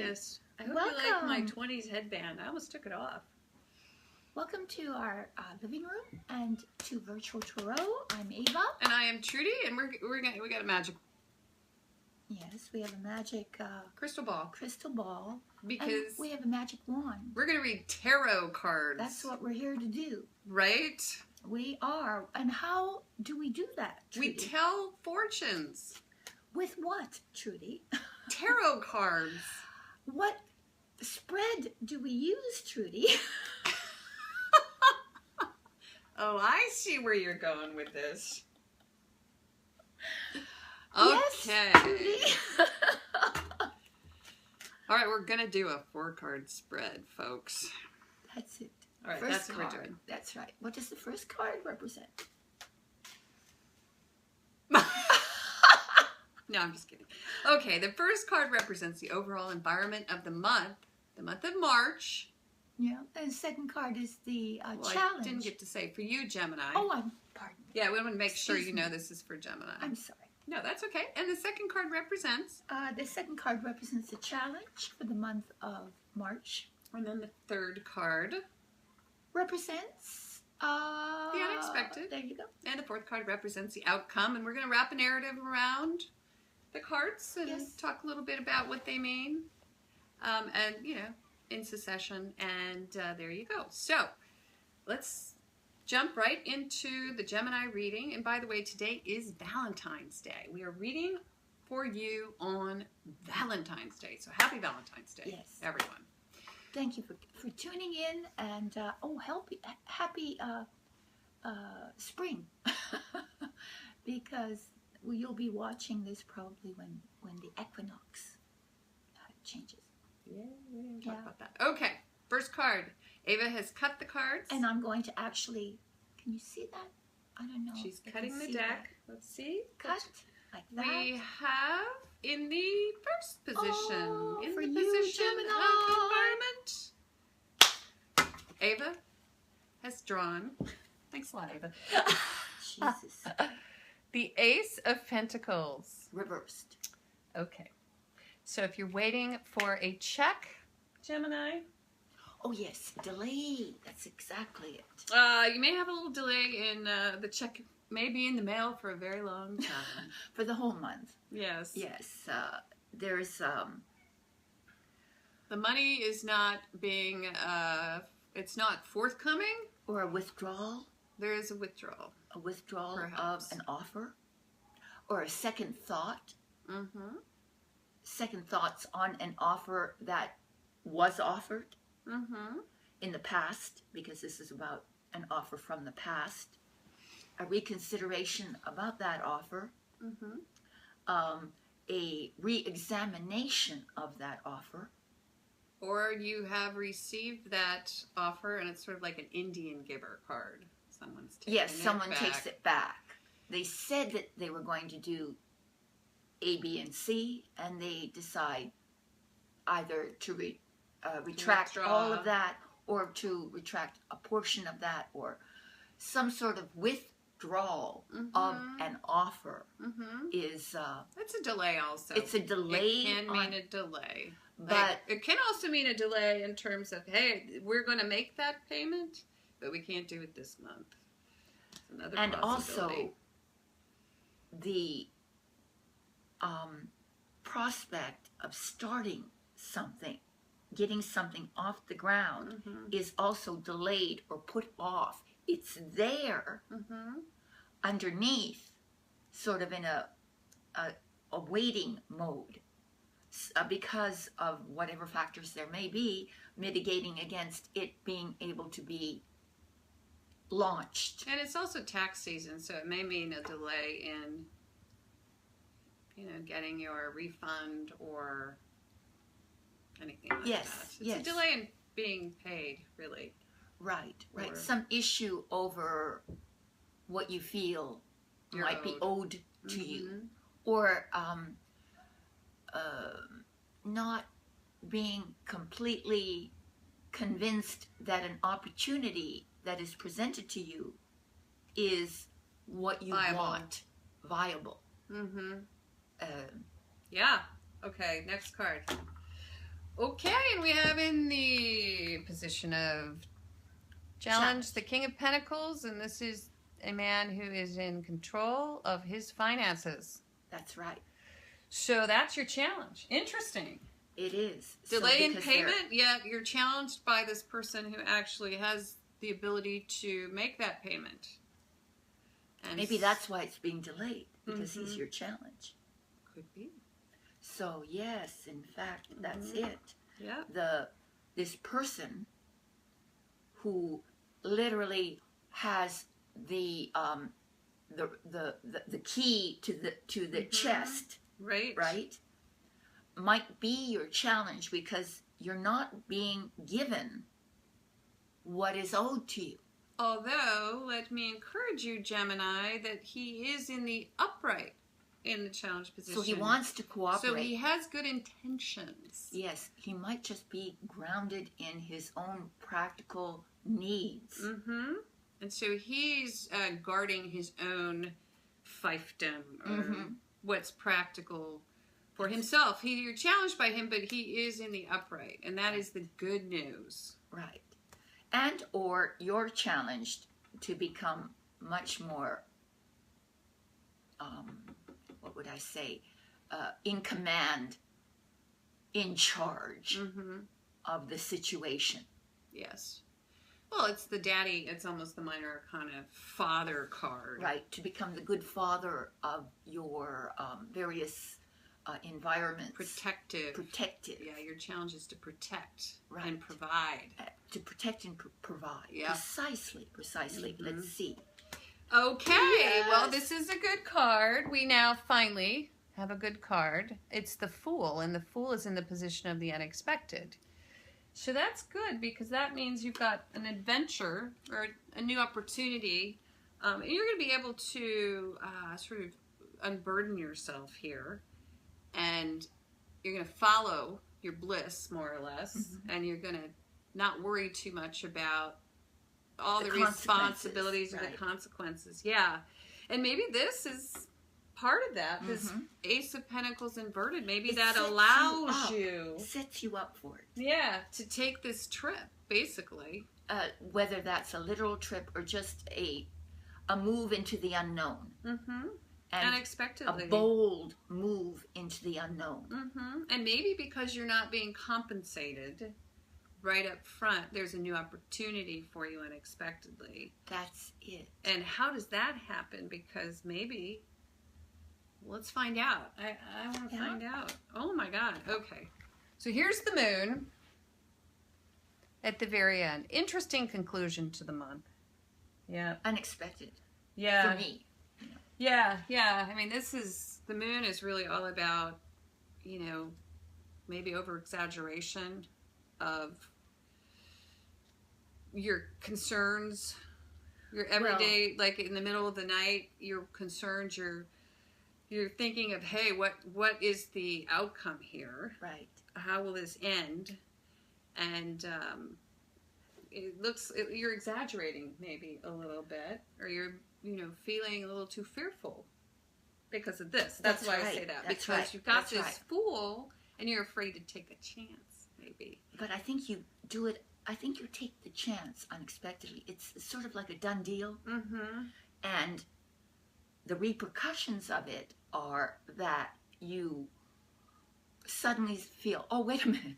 Yes. I hope you like my 20s headband. I almost took it off. Welcome to our living room and to Virtual Tarot. I'm Ava. And I am Trudy, and we got a magic. Yes, we have a magic crystal ball. Because and we have a magic wand. We're going to read tarot cards. That's what we're here to do. Right? We are. And how do we do that, Trudy? We tell fortunes. With what, Trudy? Tarot cards. What spread do we use, Trudy? Oh, I see where you're going with this. Yes, okay. Trudy. All right, we're going to do a 4-card spread, folks. That's it. All right, first that's what card. we're doing. That's right. What does the first card represent? No, I'm just kidding. Okay, the first card represents the overall environment of the month of March. Yeah, and the second card is the well, challenge. I didn't get to say for you, Gemini. Oh, pardon me. Yeah, we want to make sure Excuse you know me. this is for Gemini. I'm sorry. No, that's okay. And the second card represents? The second card represents the challenge for the month of March. And then the third card represents the unexpected. There you go. And the fourth card represents the outcome. And we're going to wrap a narrative around the cards and talk a little bit about what they mean. And, you know, in succession. And there you go. So let's jump right into the Gemini reading. And by the way, today is Valentine's Day. We are reading for you on Valentine's Day. So happy Valentine's Day, everyone. Thank you for tuning in, and happy spring, because you'll be watching this probably when the equinox changes. Yeah, we didn't talk about that. Okay, first card. Ava has cut the cards. And I'm going to actually, can you see that? I don't know. She's cutting the deck. Let's see. Cut like that. We have in the first position, in for the you, position Gemini. of environment, Ava has drawn, thanks a lot, Ava, Jesus. the Ace of Pentacles. Reversed. Okay. So if you're waiting for a check, Gemini. Oh yes, delay. That's exactly it. You may have a little delay in the check. Maybe in the mail for a very long time. For the whole month. Yes. Yes. There's the money is not being it's not forthcoming. Or a withdrawal. There is a withdrawal. A withdrawal Perhaps. of an offer. Or a second thought. Mm-hmm. Second thoughts on an offer that was offered in the past, because this is about an offer from the past. A reconsideration about that offer, a re-examination of that offer. Or you have received that offer and it's sort of like an Indian giver card. Someone's taking it back. Yes, someone takes it back. They said that they were going to do A, B, and C, and they decide either to retract all of that, or to retract a portion of that, or some sort of withdrawal of an offer is that's a delay also. It's a delay. It can mean a delay, but it can also mean a delay in terms of, hey, we're going to make that payment, but we can't do it this month. It's another and possibility. Also the prospect of starting something, getting something off the ground, is also delayed or put off. It's there underneath, sort of in a waiting mode, because of whatever factors there may be mitigating against it being able to be launched. And it's also tax season, so it may mean a delay in, you know, getting your refund or anything like that. It's a delay in being paid, really. Right. Some issue over what you feel might be owed to you, or not being completely convinced that an opportunity that is presented to you is what you want, viable. Yeah. Okay, next card. Okay, and we have in the position of challenge the King of Pentacles, and this is a man who is in control of his finances. That's right. So that's your challenge. Interesting. It is. Delay in payment, yet you're challenged by this person who actually has the ability to make that payment. And maybe that's why it's being delayed, because he's your challenge. Could be. So yes, in fact, that's it. Yeah. This person who literally has the key to the chest, right, might be your challenge because you're not being given what is owed to you. Although, let me encourage you, Gemini, that he is in the upright in the challenge position. So he wants to cooperate. So he has good intentions. Yes, he might just be grounded in his own practical needs. Mm-hmm. And so he's guarding his own fiefdom, or what's practical for himself. You're challenged by him, but he is in the upright, and that is the good news. Right. And or you're challenged to become much more, what would I say, in command, in charge of the situation. Yes. Well, it's the daddy, it's almost the minor kind of father card. Right, to become the good father of your various environments. Protective. Yeah, your challenge is to protect and provide. To protect and provide. Yeah. Precisely. Let's see. Okay, yes. Well, this is a good card. We now finally have a good card. It's the Fool, and the Fool is in the position of the unexpected. So that's good, because that means you've got an adventure or a new opportunity. And you're going to be able to sort of unburden yourself here. And you're going to follow your bliss, more or less. And you're going to not worry too much about all the responsibilities or the consequences. Yeah. And maybe this is part of that. This Ace of Pentacles inverted. Maybe that allows you. Sets you up for it. Yeah. To take this trip, basically. Whether that's a literal trip or just a move into the unknown. And unexpectedly. A bold move into the unknown. And maybe because you're not being compensated right up front, there's a new opportunity for you unexpectedly. That's it. And how does that happen? Because maybe, let's find out. I want to find out. Oh my God. Okay. So here's the moon at the very end. Interesting conclusion to the month. Yeah. Unexpected. Yeah. For me. Yeah. I mean, the moon is really all about, maybe over-exaggeration of your concerns, your everyday, like in the middle of the night, your concerns, you're thinking of, hey, what is the outcome here? Right. How will this end? And you're exaggerating maybe a little bit, or you're feeling a little too fearful because of this. That's why I say that. Because you've got this Fool and you're afraid to take a chance, maybe. But I think you do it. I think you take the chance unexpectedly. It's sort of like a done deal. And the repercussions of it are that you suddenly feel, oh, wait a minute.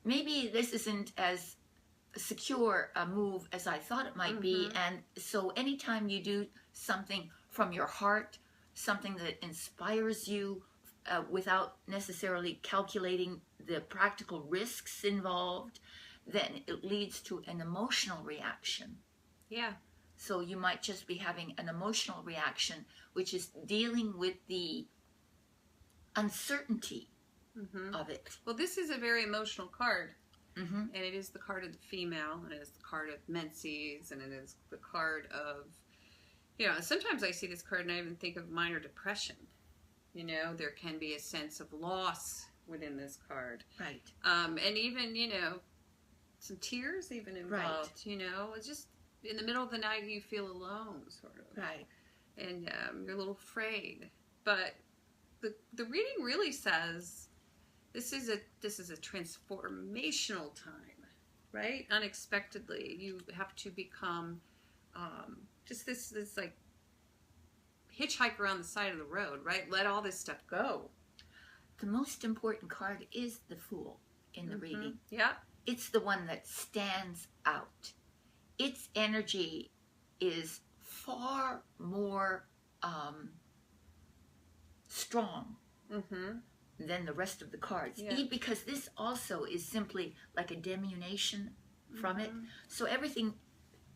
Maybe this isn't as secure a move as I thought it might be. And so anytime you do something from your heart, something that inspires you without necessarily calculating the practical risks involved, then it leads to an emotional reaction. Yeah. So you might just be having an emotional reaction, which is dealing with the uncertainty of it. Well, this is a very emotional card. And it is the card of the female, and it is the card of Menses, and it is the card of, sometimes I see this card and I even think of minor depression. There can be a sense of loss within this card. Right. And even, some tears even involved, It's just in the middle of the night you feel alone, sort of. Right. And you're a little afraid. But the reading really says this is a transformational time, right? Unexpectedly, you have to become just this like hitchhiker on the side of the road, right? Let all this stuff go. The most important card is the Fool in the reading. Yeah. It's the one that stands out. Its energy is far more strong than the rest of the cards. Yeah. Because this also is simply like a diminution from it. So everything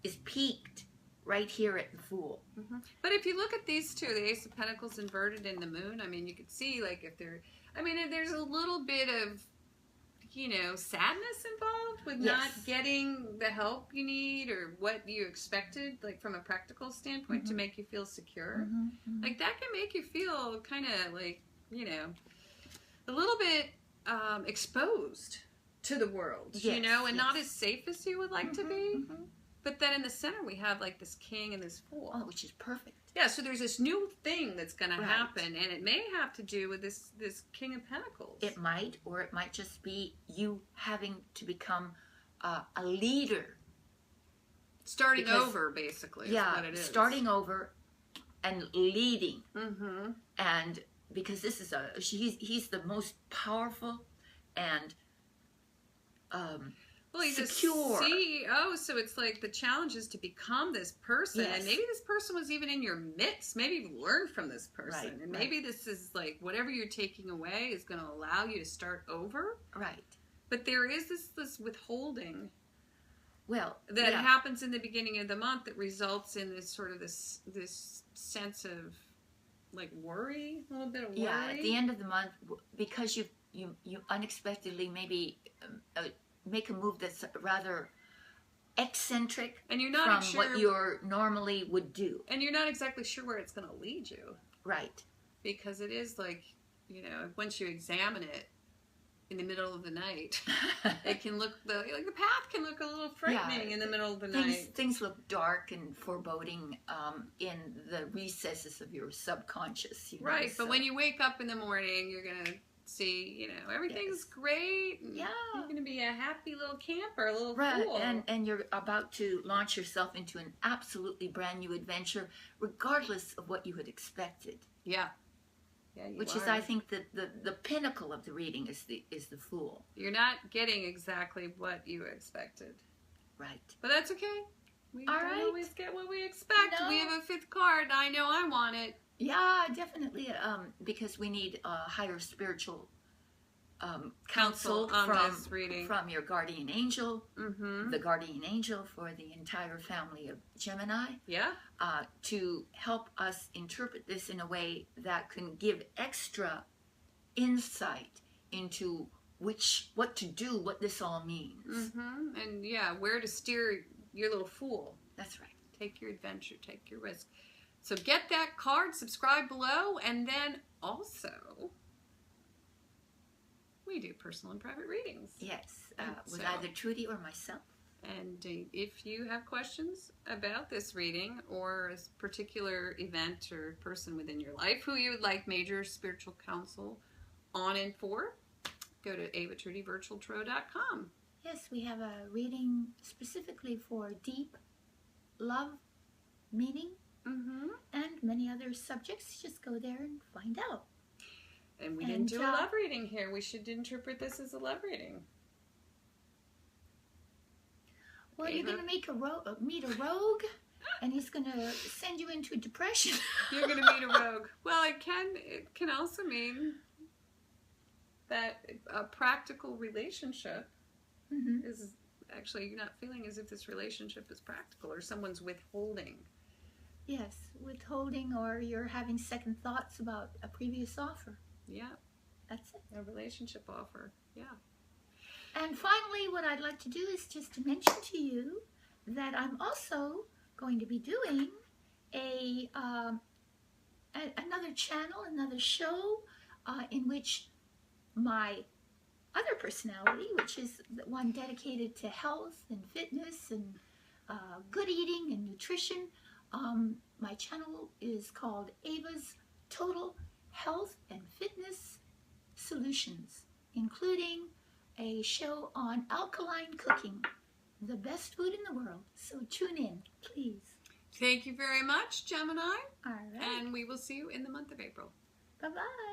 is peaked right here at the Fool. But if you look at these two, the Ace of Pentacles inverted in the Moon, I mean, you could see, like, if they're, I mean, there's a little bit of, you know, sadness involved with not getting the help you need or what you expected, like, from a practical standpoint to make you feel secure. Like, that can make you feel kind of, like, you know, a little bit exposed to the world, you know, and not as safe as you would like to be. But then in the center, we have, like, this King and this Fool. Oh, which is perfect. Yeah, so there's this new thing that's going to happen, and it may have to do with this King of Pentacles. It might, or it might just be you having to become a leader. Starting over, basically, is what it is. Starting over and leading. And because this is he's the most powerful and well, he's secure. a CEO, so it's like the challenge is to become this person. And maybe this person was even in your midst. Maybe you've learned from this person. And maybe this is like whatever you're taking away is going to allow you to start over. Right. But there is this withholding that happens in the beginning of the month that results in this sort of this sense of like worry, a little bit of worry. Yeah, at the end of the month, because you unexpectedly maybe make a move that's rather eccentric and you're not from what you normally would do. And you're not exactly sure where it's going to lead you. Right. Because it is like, you know, once you examine it in the middle of the night, it can look, the path can look a little frightening in the middle of the night. Things look dark and foreboding in the recesses of your subconscious. You know, right, but when you wake up in the morning, you're going to see, you know, everything's great. And you're going to be a happy little camper, a little fool. And you're about to launch yourself into an absolutely brand new adventure, regardless of what you had expected. Yeah. Which is, I think, the pinnacle of the reading is the Fool. You're not getting exactly what you expected. Right. But that's okay. We don't always get what we expect. No. We have a fifth card. I know I want it. Yeah, definitely, because we need higher spiritual counsel from your guardian angel, the guardian angel for the entire family of Gemini, to help us interpret this in a way that can give extra insight into what to do, what this all means. And where to steer your little Fool. That's right. Take your adventure, take your risk. So get that card, subscribe below, and then also we do personal and private readings. Yes, with either Trudy or myself. And if you have questions about this reading or a particular event or person within your life who you would like major spiritual counsel on and for, go to avatrudyvirtualtarot.com. Yes, we have a reading specifically for deep love, meaning, and many other subjects. Just go there and find out. And we didn't do a love reading here. We should interpret this as a love reading. Well, you're going to meet a rogue, and he's going to send you into a depression. You're going to meet a rogue. Well, it can also mean that a practical relationship is actually, you're not feeling as if this relationship is practical, or someone's withholding. Yes, withholding, or you're having second thoughts about a previous offer. Yeah. That's it. A relationship offer. Yeah. And finally, what I'd like to do is just to mention to you that I'm also going to be doing another channel, another show in which my other personality, which is the one dedicated to health and fitness and good eating and nutrition, my channel is called Ava's Total Health and Fitness Solutions. including a show on alkaline cooking, the best food in the world. So tune in, please. Thank you very much, Gemini. All right. And we will see you in the month of April. Bye-bye.